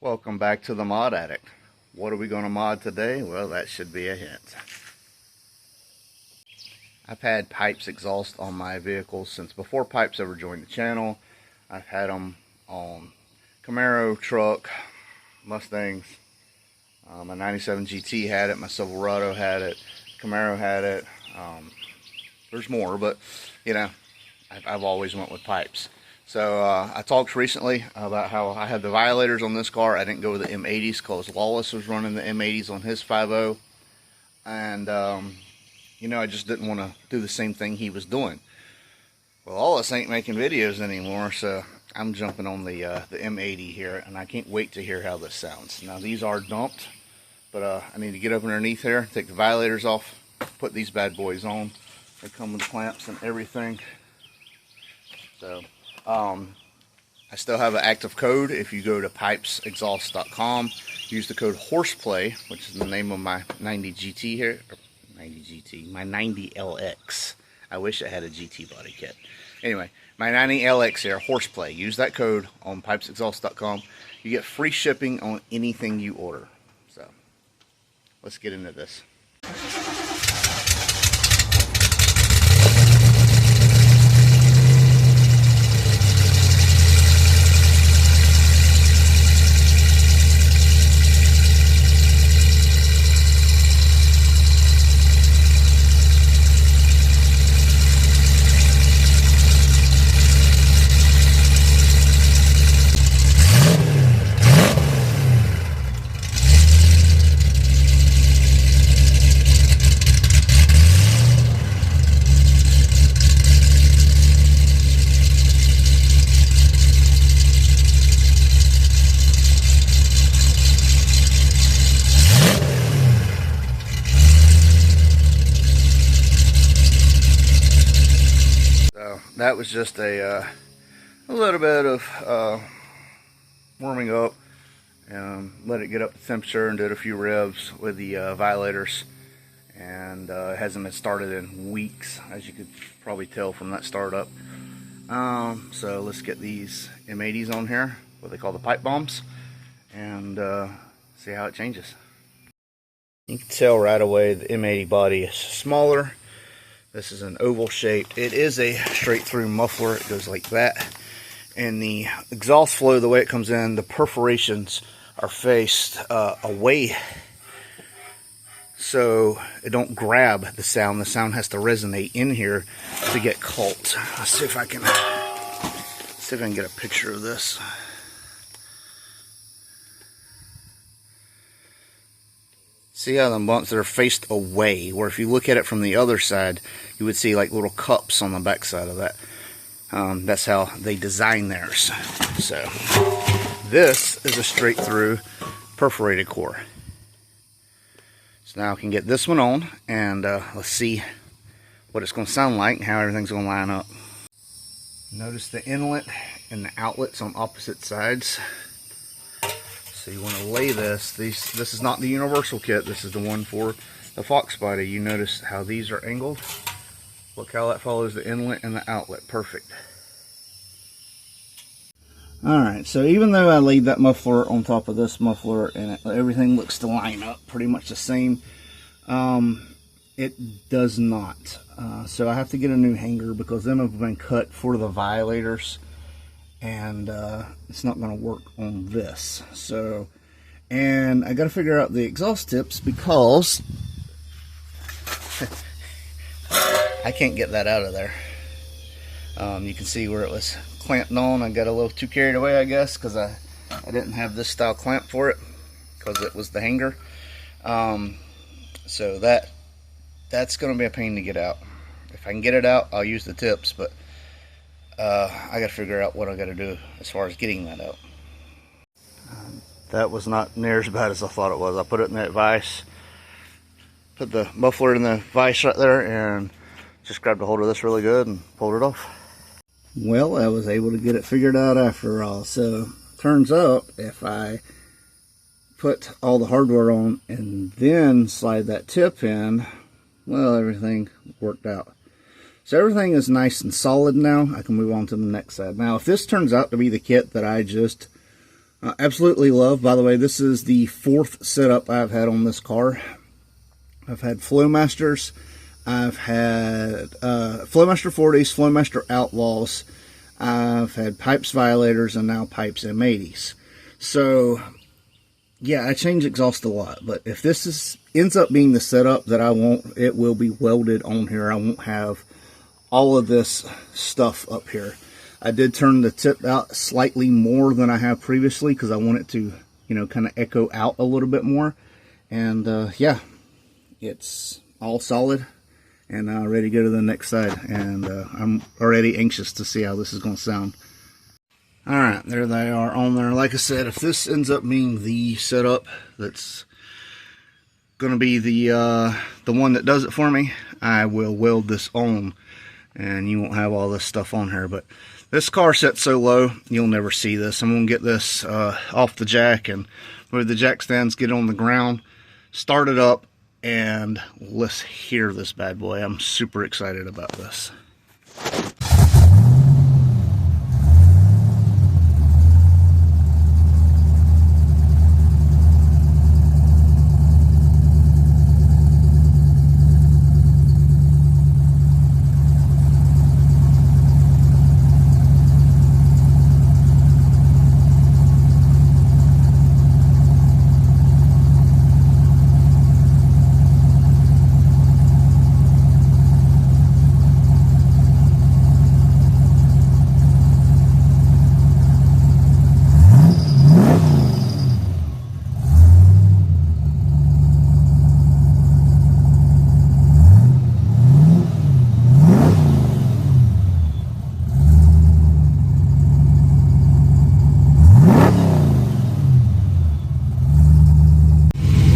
Welcome back to the Mod Addict. What are we going to mod today? Well, that should be a hint. I've had Pipes exhaust on my vehicles since before Pipes ever joined the channel. I've had them on Camaro, truck, Mustangs. My 97 GT had it, my Silverado had it, Camaro had it. There's more, but you know, I've always went with Pipes. So I talked recently about how I had the Violators on this car. I didn't go with the M80s because Lawless was running the M80s on his 5.0. And, you know, I just didn't want to do the same thing he was doing. Well, Lawless ain't making videos anymore, so I'm jumping on the M80 here. And I can't wait to hear how this sounds. Now, these are dumped, but I need to get up underneath here, take the Violators off, put these bad boys on. They come with clamps and everything. So I still have an active code. If you go to pipesexhaust.com, use the code Horseplay, which is the name of my 90 GT here, or 90 GT, my 90 LX. I wish I had a GT body kit. Anyway, my 90 LX here, Horseplay. Use that code on pipesexhaust.com. You get free shipping on anything you order. So let's get into this. That was just a little bit of warming up and let it get up to temperature, and did a few revs with the Violators, and it hasn't been started in weeks, as you could probably tell from that startup. So let's get these M80s on here, what they call the pipe bombs, and see how it changes. You can tell right away the M80 body is smaller. This is an oval shape. It is a straight through muffler. It goes like that. And the exhaust flow, the way it comes in, the perforations are faced away, so it don't grab the sound. The sound has to resonate in here to get caught. Let's see if I can get a picture of this. See how the bumps that are faced away, where if you look at it from the other side, you would see like little cups on the back side of that. That's how they design theirs. So this is a straight through perforated core. So now I can get this one on, and let's see what it's going to sound like and how everything's going to line up. Notice the inlet and the outlets on opposite sides. So you want to lay this. This is not the universal kit. This is the one for the Foxbody. You notice how these are angled. Look how that follows the inlet and the outlet. Perfect. Alright, so even though I laid that muffler on top of this muffler and everything looks to line up pretty much the same, it does not. So I have to get a new hanger because them have been cut for the Violators. And it's not going to work on this. So, and I got to figure out the exhaust tips because I can't get that out of there. You can see where it was clamped on. I got a little too carried away, I guess, because I didn't have this style clamp for it because it was the hanger. So that's going to be a pain to get out. If I can get it out, I'll use the tips, but I got to figure out what I got to do as far as getting that out. That was not near as bad as I thought it was. I put it in that vise, put the muffler in the vise right there, and just grabbed a hold of this really good and pulled it off. Well, I was able to get it figured out after all. So turns out if I put all the hardware on and then slide that tip in, well, everything worked out. So everything is nice and solid now. I can move on to the next side. Now, if this turns out to be the kit that I just Absolutely love. By the way, this is the 4th setup I've had on this car. I've had Flowmasters, I've had Flowmaster 40s, Flowmaster Outlaws, I've had Pipes Violators, and now Pipes M80s. So, yeah, I change exhaust a lot, but if this ends up being the setup that I want, it will be welded on here. I won't have all of this stuff up here. I did turn the tip out slightly more than I have previously because I want it to, you know, kind of echo out a little bit more. And yeah, it's all solid and ready to go to the next side. And I'm already anxious to see how this is going to sound. All right, there they are on there. Like I said, if this ends up being the setup that's going to be the one that does it for me, I will weld this on, and you won't have all this stuff on here. But this car sets so low, you'll never see this. I'm going to get this off the jack and move the jack stands, get it on the ground, start it up, and let's hear this bad boy. I'm super excited about this.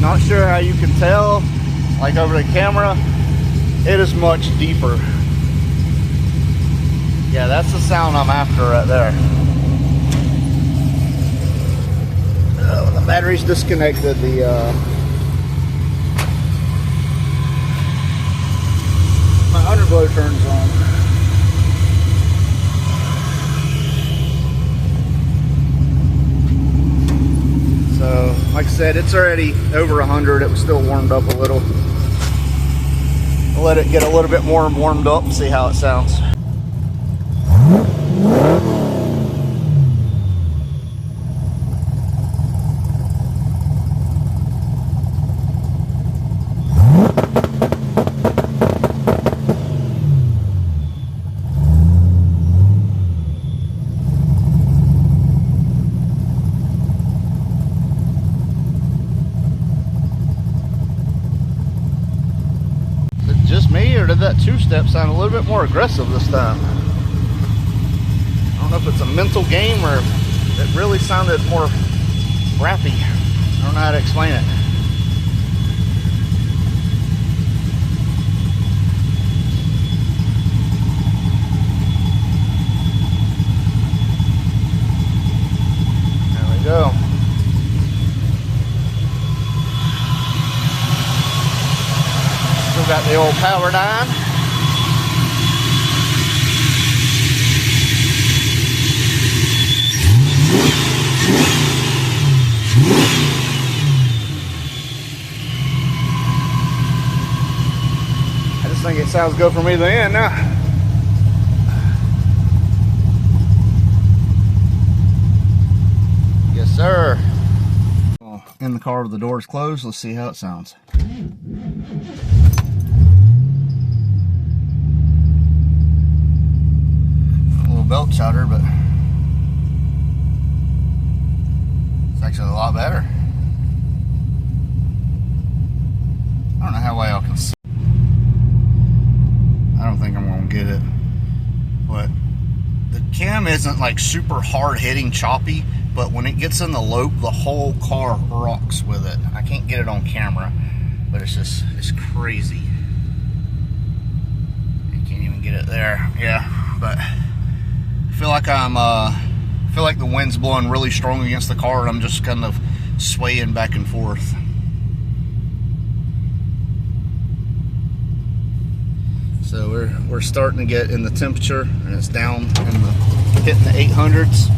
Not sure how you can tell, like over the camera, it is much deeper. Yeah, that's the sound I'm after right there. Oh, the battery's disconnected. My underglow turns on. So, like I said, it's already over 100. It was still warmed up a little. I'll let it get a little bit more warmed up and see how it sounds. Just me, or did that two-step sound a little bit more aggressive this time? I don't know if it's a mental game or if it really sounded more rappy. I don't know how to explain it. There we go. Got the old power down. I just think it sounds good for me to the end now. Yes, sir. In the car with the doors closed, let's see how it sounds. Belt chatter, but it's actually a lot better. I don't know how well y'all can see. I don't think I'm gonna get it, but the cam isn't like super hard hitting choppy, but when it gets in the lope, the whole car rocks with it. I can't get it on camera, but it's crazy. You can't even get it there. Yeah, but I feel like the wind's blowing really strong against the car, and I'm just kind of swaying back and forth. So we're starting to get in the temperature, and it's down in hitting the 800s.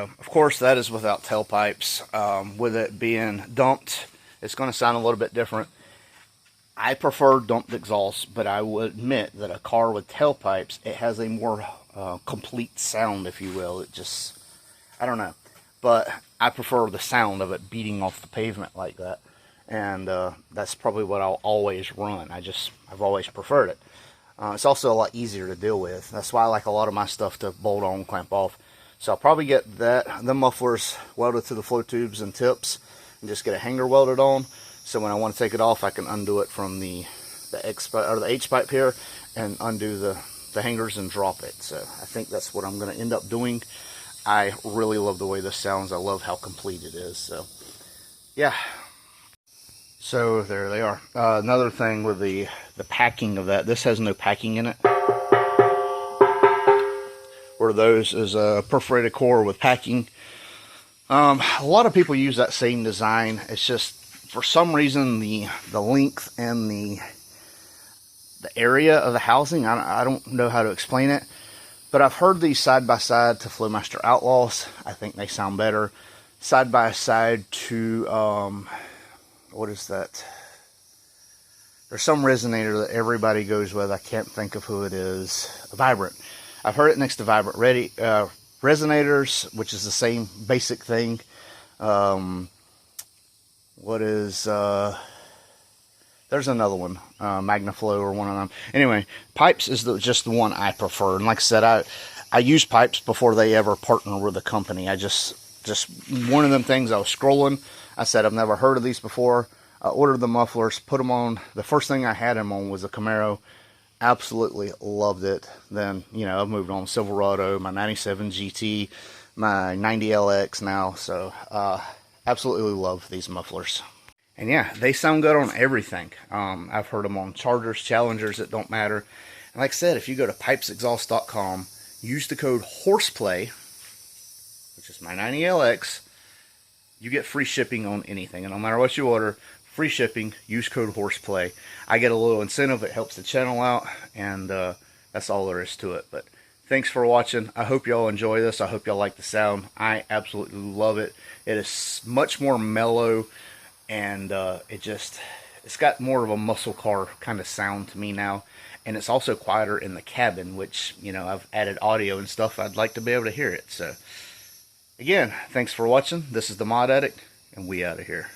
So, of course, that is without tailpipes. With it being dumped, it's going to sound a little bit different. I prefer dumped exhaust, but I will admit that a car with tailpipes, it has a more complete sound, if you will. It just, I don't know. But I prefer the sound of it beating off the pavement like that. And that's probably what I'll always run. I've always preferred it. It's also a lot easier to deal with. That's why I like a lot of my stuff to bolt on, clamp off. So I'll probably get the mufflers welded to the flow tubes and tips, and just get a hanger welded on. So when I want to take it off, I can undo it from the H pipe here, and undo the hangers and drop it. So I think that's what I'm going to end up doing. I really love the way this sounds. I love how complete it is. So yeah. So there they are. Another thing with the packing of that, this has no packing in it. Where those is a perforated core with packing. A lot of people use that same design. It's just, for some reason, the length and the area of the housing, I don't know how to explain it. But I've heard these side by side to Flowmaster Outlaws. I think they sound better. Side by side to what is that? There's some resonator that everybody goes with. I can't think of who it is. A Vibrant. I've heard it next to Vibrant resonators, which is the same basic thing. What is there's another one, Magnaflow or one of them. Anyway, pipes is just the one I prefer. And like I said, I use pipes before they ever partner with a company. I just one of them things, I was scrolling. I said, I've never heard of these before. I ordered the mufflers, put them on. The first thing I had them on was a Camaro. Absolutely loved it. Then, you know, I've moved on Silverado, my 97 GT, my 90 LX now. So, absolutely love these mufflers. And yeah, they sound good on everything. I've heard them on Chargers, Challengers, it don't matter. And like I said, if you go to pipesexhaust.com, use the code Horseplay, which is my 90 LX, you get free shipping on anything. And no matter what you order, free shipping, use code Horseplay. I get a little incentive, it helps the channel out, and that's all there is to it. But thanks for watching. I hope y'all enjoy this. I hope y'all like the sound. I absolutely love it. It is much more mellow, and it's got more of a muscle car kind of sound to me now. And it's also quieter in the cabin, which, you know, I've added audio and stuff. I'd like to be able to hear it. So again, thanks for watching. This is the Mod Addict, and we out of here.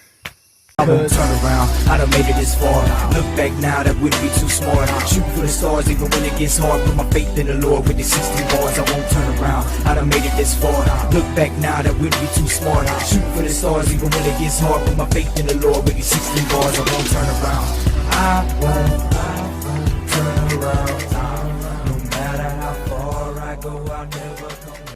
I won't turn around, I done made it this far. Look back now, that wouldn't be too smart. Shoot for the stars even when it gets hard. Put my faith in the Lord with the 16 bars. I won't turn around, I done made it this far. Look back now, that wouldn't be too smart. Shoot for the stars even when it gets hard. Put my faith in the Lord with the 16 bars. I won't turn around, I won't turn around. No matter how far I go, I'll never come back.